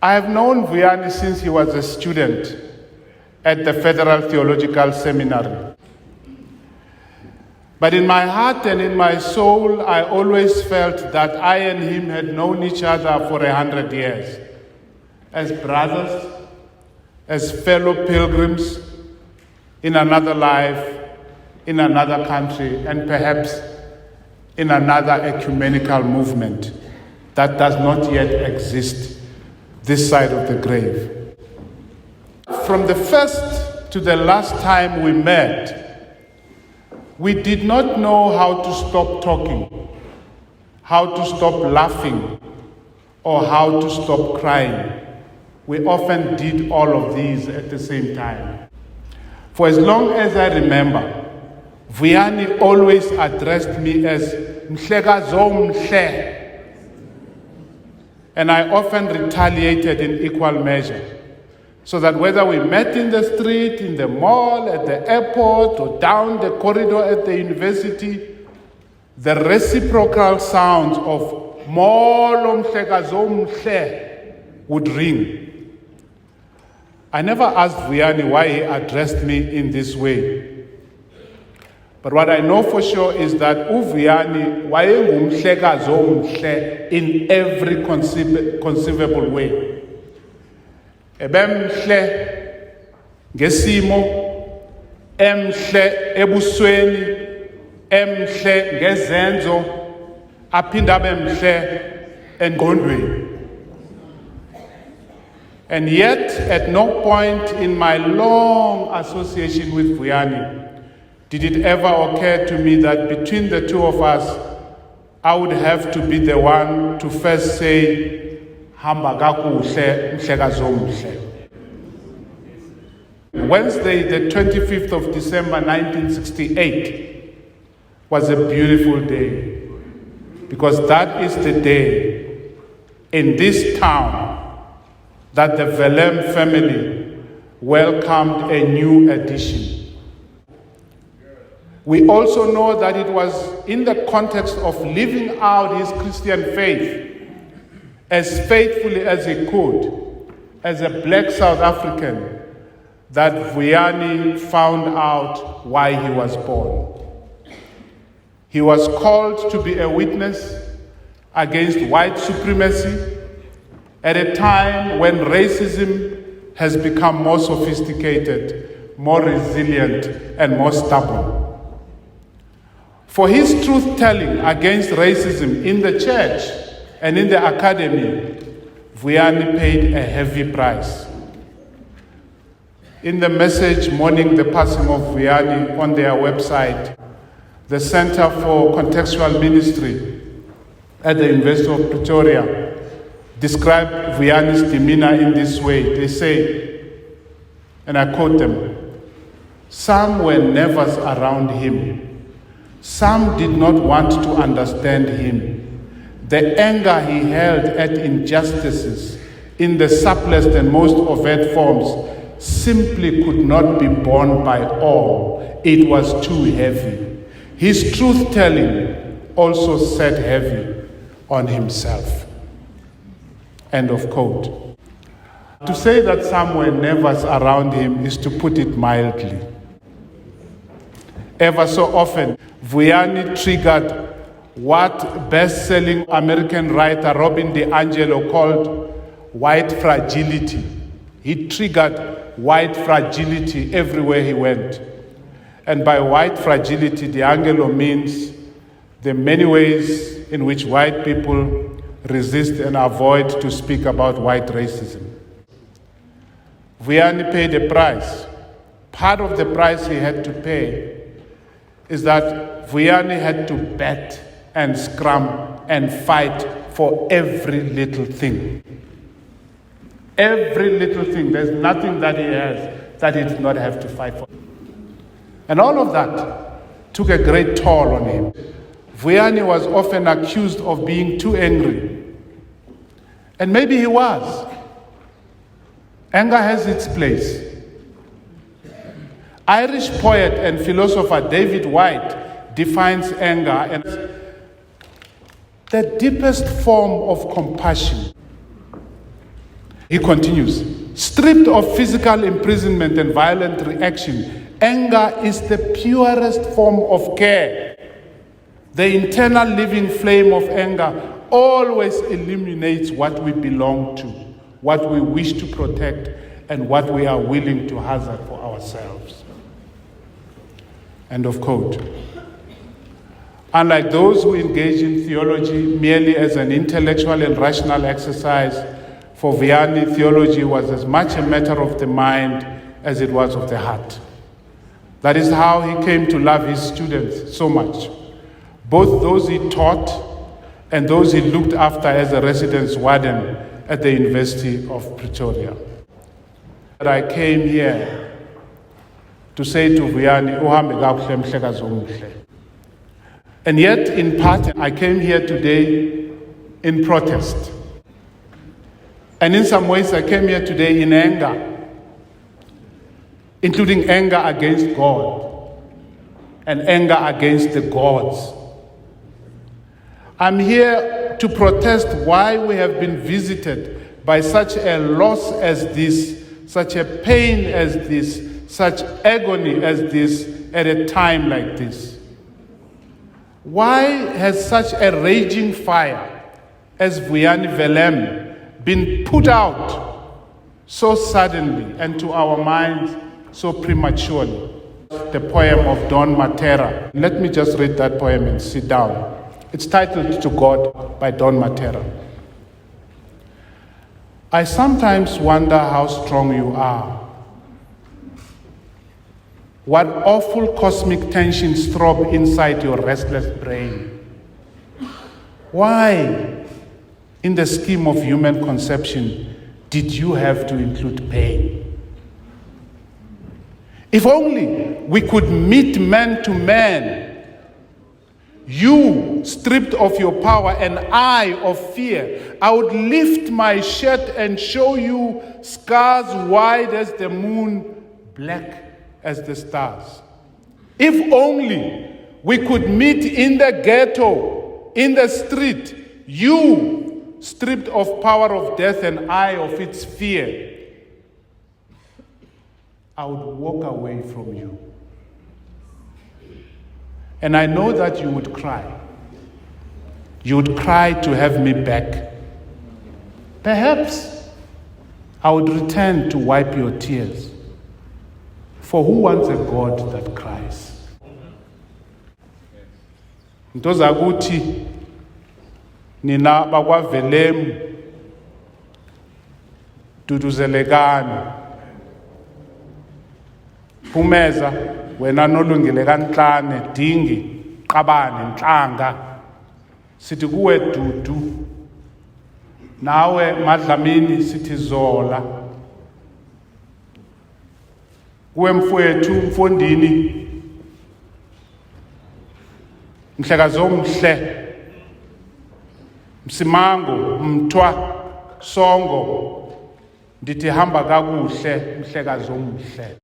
I have known Vuyani since he was a student at the Federal Theological Seminary. But in my heart and in my soul, I always felt that I and him had known each other for 100 years, as brothers, as fellow pilgrims in another life, in another country, and perhaps in another ecumenical movement that does not yet exist this side of the grave. From the first to the last time we met, we did not know how to stop talking, how to stop laughing, or how to stop crying. We often did all of these at the same time. For as long as I remember, Vuyani always addressed me as Mhlekazo Mhle, and I often retaliated in equal measure, so that whether we met in the street, in the mall, at the airport, or down the corridor at the university, the reciprocal sounds of Molo Mhlekazo Mhle would ring. I never asked Vuyani why he addressed me in this way. But what I know for sure is that Vuyani wayengumhlekazo mhle in every conceivable way. Ebemhle ngesimo, emhle ebusweni, emhle ngezenzo, aphinda abemhle engqondweni. And yet, at no point in my long association with Vuyani did it ever occur to me that between the two of us, I would have to be the one to first say, Hamba kakuhle, mhlekazo mhle. Wednesday, the 25th of December, 1968, was a beautiful day, because that is the day in this town that the Vellem family welcomed a new addition. We also know that it was in the context of living out his Christian faith as faithfully as he could, as a black South African, that Vuyani found out why he was born. He was called to be a witness against white supremacy at a time when racism has become more sophisticated, more resilient, and more stubborn. For his truth-telling against racism in the church and in the academy, Vuyani paid a heavy price. In the message mourning the passing of Vuyani on their website, the Center for Contextual Ministry at the University of Pretoria describe Vuyani's demeanor in this way. They say, and I quote them, "Some were nervous around him. Some did not want to understand him. The anger he held at injustices in the subtlest and most overt forms simply could not be borne by all. It was too heavy. His truth-telling also sat heavy on himself." End of quote. To say that some were nervous around him is to put it mildly. Ever so often, Vuyani triggered what best-selling American writer Robin DiAngelo called white fragility. He triggered white fragility everywhere he went. And by white fragility, DiAngelo means the many ways in which white people resist and avoid to speak about white racism. Vuyani paid a price. Part of the price he had to pay is that Vuyani had to bet and scrum and fight for every little thing. Every little thing. There's nothing that he has that he did not have to fight for. And all of that took a great toll on him. Vuyani was often accused of being too angry. And maybe he was. Anger has its place. Irish poet and philosopher David Whyte defines anger as the deepest form of compassion. He continues, stripped of physical imprisonment and violent reaction, anger is the purest form of care. The internal living flame of anger always illuminates what we belong to, what we wish to protect, and what we are willing to hazard for ourselves. End of quote. Unlike those who engage in theology merely as an intellectual and rational exercise, for Vuyani, theology was as much a matter of the mind as it was of the heart. That is how he came to love his students so much, both those he taught and those he looked after as a residence warden at the University of Pretoria. I came here to say to Vuyani, "Uhambe kakuhle mhlekazi omuhle." And yet, in part, I came here today in protest. And in some ways, I came here today in anger, including anger against God and anger against the gods. I'm here to protest why we have been visited by such a loss as this, such a pain as this, such agony as this at a time like this. Why has such a raging fire as Vuyani Vellem been put out so suddenly and to our minds so prematurely? The poem of Don Matera. Let me just read that poem and sit down. It's titled To God by Don Matera. I sometimes wonder how strong you are. What awful cosmic tensions throb inside your restless brain. Why, in the scheme of human conception, did you have to include pain? If only we could meet man to man, you stripped of your power and I of fear, I would lift my shirt and show you scars wide as the moon, black as the stars. If only we could meet in the ghetto, in the street, you stripped of power of death and I of its fear, I would walk away from you. And I know that you would cry. You would cry to have me back. Perhaps I would return to wipe your tears. For who wants a God that cries? Ntoza kuthi nina bakwa Vellem duduzelekani. Phumeza wena nolungile kanhlane dingi qabane nhlanga sithi kuwe dudu nawe madlamini sithi zola kuwe mfowethu mfondini mhlekazi omhle msimango mthwa songo ndithi hamba kakuhle mhlekazi omhle.